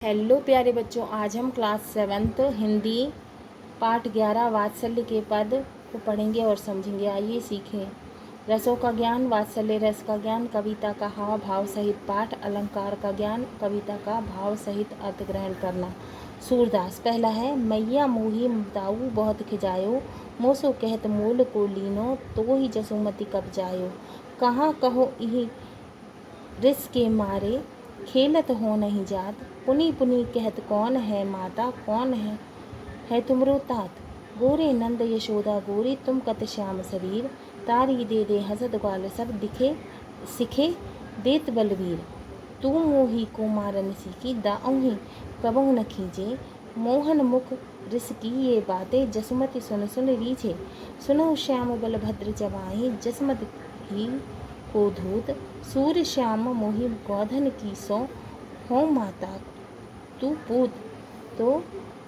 Hello प्यारे बच्चों, आज हम क्लास 7th हिंदी पाठ 11 वात्सल्य के पद को पढ़ेंगे और समझेंगे। आइए सीखें। रसों का ज्ञान, वात्सल्य रस का ज्ञान, कविता का हाव भाव सहित पाठ, अलंकार का ज्ञान, कविता का भाव सहित अर्थ ग्रहण करना। सूरदास। पहला है, मैया मोही ताऊ बहुत खिजायो, मोसो कहत मोल को लीनो, तो ही जसुमति कब जायो। कहाँ कहो इही रिस के मारे, खेलत हो नहीं जात, पुनी पुनी कहत कौन है माता, कौन है तुमरो तात। गोरे नंद यशोदा गोरी, तुम कत श्याम शरीर, तारी दे दे हसद ग्वाल सब दिखे सिखे देत बलवीर। तू मोही को मारन सीखी, दाऊही कबहु न खींचे, मोहन मुख रिस की ये बातें, जसुमति सुन सुन रीझे। सुनो श्याम बलभद्र जवाई, जसमत ही को धूत, सूर्य श्याम मोहि गोधन की सो, हो माता तू पूत। तो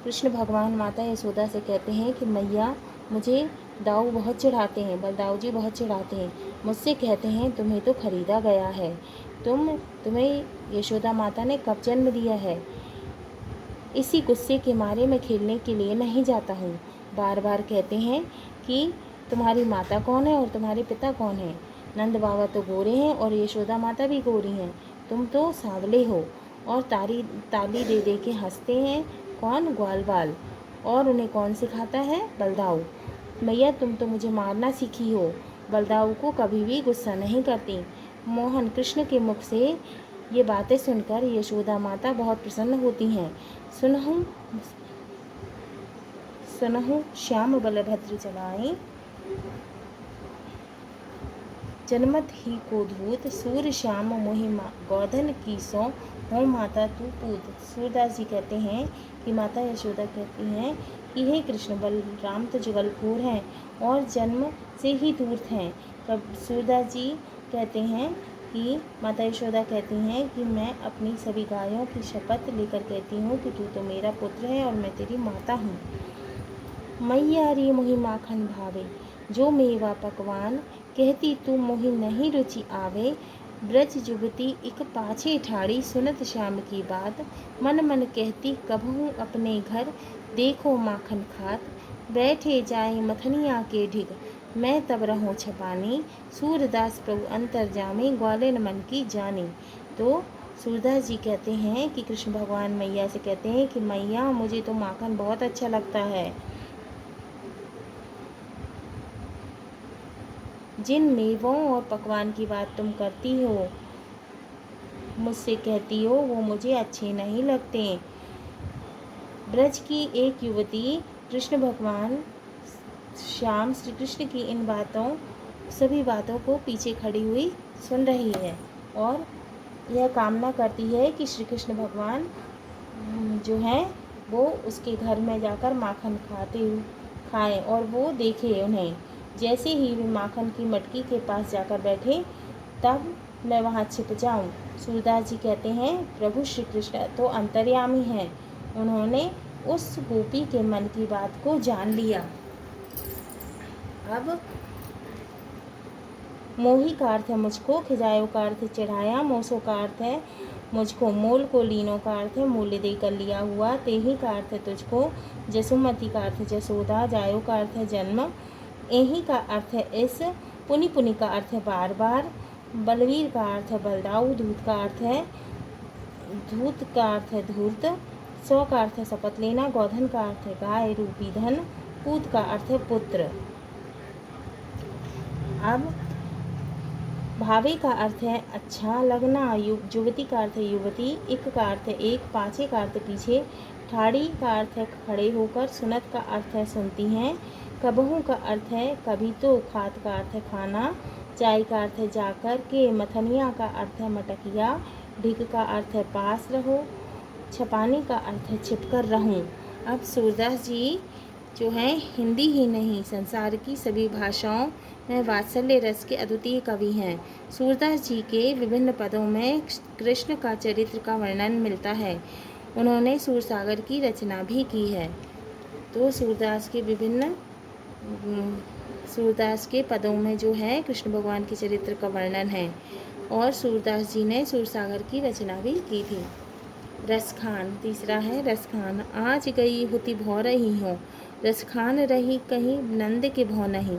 कृष्ण भगवान माता यशोदा से कहते हैं कि मैया मुझे दाऊ बहुत चिढ़ाते हैं, बलदाऊ जी बहुत चिढ़ाते हैं, मुझसे कहते हैं तुम्हें तो खरीदा गया है, तुम्हें यशोदा माता ने कब जन्म दिया है। इसी गुस्से के मारे मैं खेलने के लिए नहीं जाता हूँ। बार बार कहते हैं कि तुम्हारी माता कौन है और तुम्हारे पिता कौन है। नंद बाबा तो गोरे हैं और यशोदा माता भी गोरी हैं, तुम तो सांवले हो। और ताली दे दे के हंसते हैं, कौन? ग्वालवाल। और उन्हें कौन सिखाता है? बलदाऊ। मैया तुम तो मुझे मारना सीखी हो। बलदाऊ को कभी भी गुस्सा नहीं करती। मोहन कृष्ण के मुख से ये बातें सुनकर यशोदा माता बहुत प्रसन्न होती हैं। सुनहु श्याम बलभद्र जवाई, जनमत ही को धूत, सूर्य श्याम मोहि गोधन की सो, हो माता तू पूत। सूरदास जी कहते हैं कि माता यशोदा कहती हैं कि हे कृष्ण, बलराम तो जुगलखोर हैं और जन्म से ही धूर्त हैं। तब सूरदास जी कहते हैं कि माता यशोदा कहती हैं कि मैं अपनी सभी गायों की शपथ लेकर कहती हूँ कि तू तो मेरा पुत्र है और मैं तेरी माता हूँ। मैया रे मोहि माखन भावे, जो मेवा पकवान, कहती तू मोहि नहीं रुचि आवे। ब्रज जुगती इक पाछे ठाड़ी, सुनत श्याम की बात, मन मन कहती कबहू अपने घर, देखो माखन खात। बैठे जाए मथनिया के ढिग, मैं तब रहूँ छपानी, सूरदास प्रभु अंतर जामे, ग्वालिन मन की जानी। तो सूरदास जी कहते हैं कि कृष्ण भगवान मैया से कहते हैं कि मैया मुझे तो माखन बहुत अच्छा लगता है। जिन मेवों और पकवान की बात तुम करती हो, मुझसे कहती हो, वो मुझे अच्छे नहीं लगते। ब्रज की एक युवती कृष्ण भगवान श्याम श्री कृष्ण की इन सभी बातों को पीछे खड़ी हुई सुन रही है और यह कामना करती है कि श्री कृष्ण भगवान जो हैं वो उसके घर में जाकर माखन खाएं और वो देखे उन्हें। जैसे ही वे माखन की मटकी के पास जाकर बैठे, तब मैं वहाँ छिप जाऊँ। सूरदास जी कहते हैं प्रभु श्री कृष्ण तो अंतर्यामी हैं, उन्होंने उस गोपी के मन की बात को जान लिया। अब मोही का अर्थ है मुझको, खिजायो का अर्थ चिढ़ाया, मोसो का अर्थ है मुझको, मोल को लीनो का अर्थ है मूल्य देकर लिया हुआ, तेही का अर्थ है तुझको, जसुमति का अर्थ है जसोदा, जायो का अर्थ है जन्म, एही का अर्थ है इस, पुनि पुनि का अर्थ है बार बार, बलवीर का अर्थ है बलदाऊ, धूत का अर्थ है धूर्त, सौ का अर्थ है शपथ लेना, गोधन का अर्थ है गाय रूपी धन, पूत का अर्थ है पुत्र। अब भावे का अर्थ है अच्छा लगना, युवती का अर्थ है युवती, इक का अर्थ है एक, पाछे का अर्थ पीछे, ठाड़ी का अर्थ है खड़े होकर, सुनत का अर्थ है सुनती हैं, कबहू का अर्थ है कभी तो, खात का अर्थ है खाना, चाय का अर्थ है जाकर के, मथनिया का अर्थ है मटकिया, ढिग का अर्थ है पास रहो, छपाने का अर्थ है छिपकर रहूं। अब सूरदास जी जो हैं हिंदी ही नहीं संसार की सभी भाषाओं में वात्सल्य रस के अद्वितीय कवि हैं। सूरदास जी के विभिन्न पदों में कृष्ण का चरित्र का वर्णन मिलता है। उन्होंने सूरसागर की रचना भी की है। तो सूरदास के पदों में जो है कृष्ण भगवान के चरित्र का वर्णन है और सूरदास जी ने सूरसागर की रचना भी की थी। रस खान, तीसरा है रस खान। आज गई हुति भौ रही हो, रस खान रही कहीं नंद के भौ नहीं।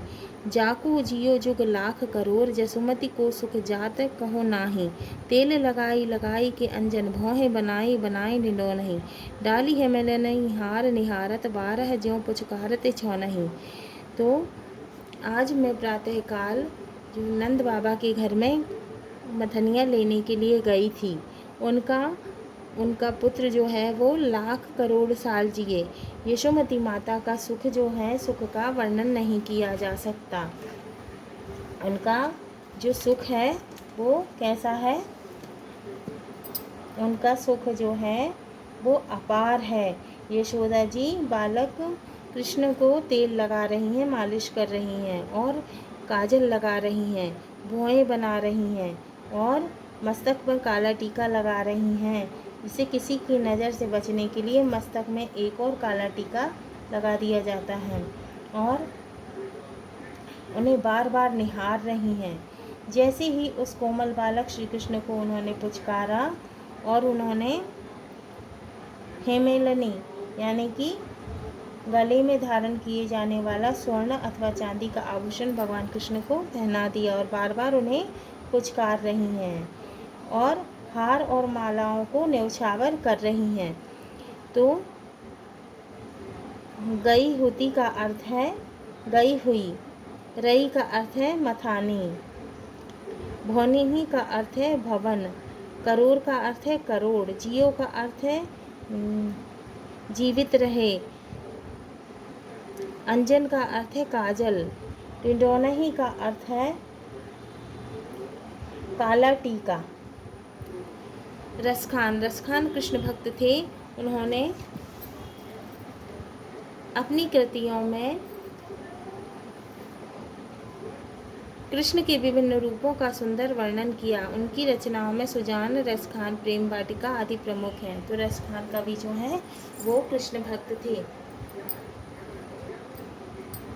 जाको जियो जुग लाख करोड़, जसुमति को सुख जात कहो नाही। तेल लगाई लगाई के अंजन, भौहें बनाई बनाई निडो नहीं। डाली है मिले नहीं हार निहारत, बारह ज्यों पुचकारत छौ नहीं। तो आज मैं प्रातःकाल जो नंद बाबा के घर में मथनिया लेने के लिए गई थी, उनका पुत्र जो है वो लाख करोड़ साल जिए। यशोमती माता का सुख जो है, सुख का वर्णन नहीं किया जा सकता। उनका जो सुख है वो कैसा है, उनका सुख जो है वो अपार है। यशोदा जी बालक कृष्ण को तेल लगा रही हैं, मालिश कर रही हैं और काजल लगा रही हैं, भौएं बना रही हैं और मस्तक पर काला टीका लगा रही हैं। इसे किसी की नज़र से बचने के लिए मस्तक में एक और काला टीका लगा दिया जाता है और उन्हें बार बार निहार रही हैं। जैसे ही उस कोमल बालक श्री कृष्ण को उन्होंने पुचकारा और उन्होंने हेमेलनी यानी कि गले में धारण किए जाने वाला स्वर्ण अथवा चांदी का आभूषण भगवान कृष्ण को पहना दिया और बार बार उन्हें पुचकार रही हैं और हार और मालाओं को न्यौछावर कर रही हैं। तो गई हुती का अर्थ है गई हुई, रई का अर्थ है मथानी, भौनिही का अर्थ है भवन, करोड़ का अर्थ है करोड़, जियो का अर्थ है जीवित रहे, अंजन का अर्थ है काजल, टिंडोनही का अर्थ है काला टीका। रसखान कृष्ण भक्त थे। उन्होंने अपनी कृतियों में कृष्ण के विभिन्न रूपों का सुंदर वर्णन किया। उनकी रचनाओं में सुजान, रसखान, प्रेम वाटिका आदि प्रमुख हैं। तो रसखान कवि जो हैं वो कृष्ण भक्त थे।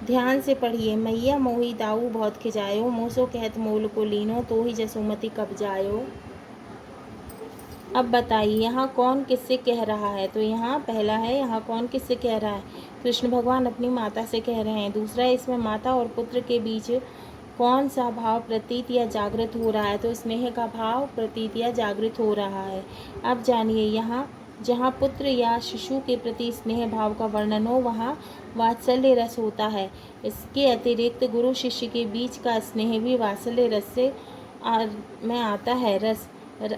ध्यान से पढ़िए। मैया मोही दाऊ बहुत खिजायो, मोसो कहत मोल को लीनो, तो ही जसुमति कब जायो। अब बताइए यहाँ कौन किससे कह रहा है। तो यहाँ पहला है, यहाँ कौन किससे कह रहा है, कृष्ण भगवान अपनी माता से कह रहे हैं। दूसरा, इसमें माता और पुत्र के बीच कौन सा भाव प्रतीत या जागृत हो रहा है। तो स्नेह का भाव प्रतीत या जागृत हो रहा है। अब जानिए, यहाँ जहाँ पुत्र या शिशु के प्रति स्नेह भाव का वर्णन हो वहाँ वात्सल्य रस होता है। इसके अतिरिक्त गुरु शिष्य के बीच का स्नेह भी वात्सल्य रस से में आता है।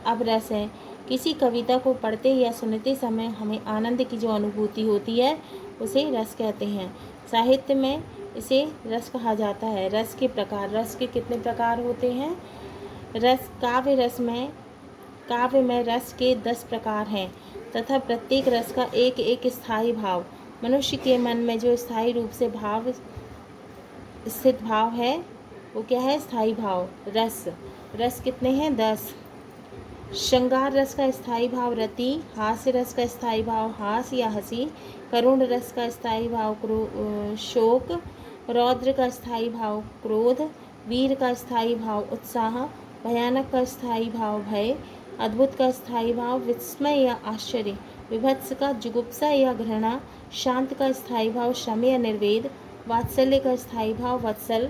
अब रस है, किसी कविता को पढ़ते या सुनते समय हमें आनंद की जो अनुभूति होती है उसे रस कहते हैं। साहित्य में इसे रस कहा जाता है। रस के प्रकार, रस के कितने प्रकार होते हैं। रस काव्य में रस के 10 प्रकार हैं तथा प्रत्येक रस का एक एक स्थायी भाव। मनुष्य के मन में जो स्थायी रूप से स्थित भाव है वो क्या है, स्थायी भाव। रस कितने हैं, 10। श्रृंगार रस का स्थायी भाव रति, हास्य रस का स्थायी भाव हास या हंसी, करुण रस का स्थायी भाव शोक, रौद्र का स्थायी भाव क्रोध, वीर का स्थायी भाव उत्साह, भयानक का स्थायी भाव भय, अद्भुत का स्थायी भाव विस्मय या आश्चर्य, विभत्स का जुगुप्सा या घृणा, शांत का स्थायी भाव शम या निर्वेद, वात्सल्य का स्थायी भाव वत्सल।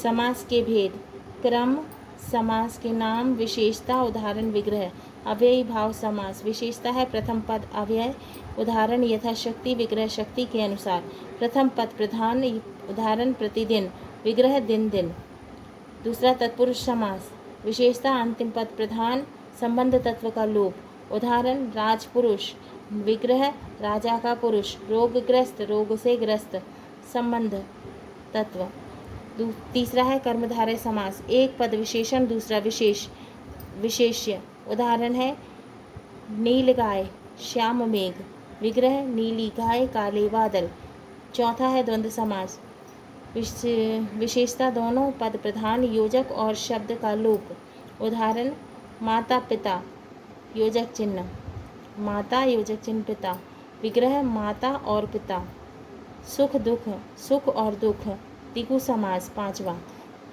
समास के भेद। क्रम समास के नाम, विशेषता, उदाहरण, विग्रह। अव्ययी भाव समास। विशेषता है प्रथम पद अव्यय, उदाहरण यथाशक्ति, विग्रह शक्ति के अनुसार। प्रथम पद प्रधान, उदाहरण प्रतिदिन, विग्रह दिन दिन। दूसरा तत्पुरुष समास। विशेषता अंतिम पद प्रधान, संबंध तत्व का लोप, उदाहरण राजपुरुष, विग्रह राजा का पुरुष, रोगग्रस्त, रोग से ग्रस्त, संबंध तत्व। तीसरा है कर्मधारय समास। एक पद विशेषण, दूसरा विशेष्य, उदाहरण है नील गाय, श्याम मेघ, विग्रह नीली गाय, काले बादल। चौथा है द्वंद्व समास। विशेषता दोनों पद प्रधान, योजक और शब्द का लोप, उदाहरण माता पिता, योजक चिन्ह माता, योजक चिन्ह पिता, विग्रह माता और पिता। सुख दुख, सुख और दुख, तिगु समास। पांचवा,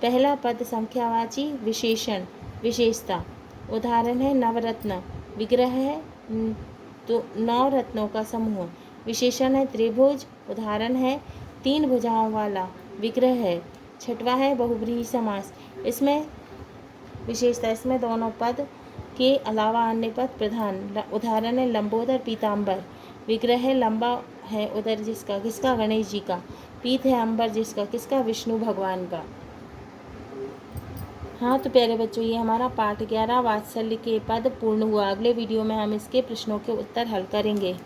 पहला पद संख्यावाची विशेषण, विशेषता, उदाहरण है नवरत्न। विग्रह है तो 9 रत्नों का समूह। विशेषण है त्रिभुज। उदाहरण है 3 भुजाओं वाला विग्रह है। छठवा है बहुव्रीहि समास। इसमें विशेषता, इसमें दोनों पद के अलावा अन्य पद प्रधान। उदाहरण है लंबोदर पीताम्बर। विग्रह है लंबा है उदर जिसका, किसका, गणेश जी का। पीत है अंबर जिसका, किसका, विष्णु भगवान का। हाँ तो प्यारे बच्चों, ये हमारा पाठ 11 वात्सल्य के पद पूर्ण हुआ। अगले वीडियो में हम इसके प्रश्नों के उत्तर हल करेंगे।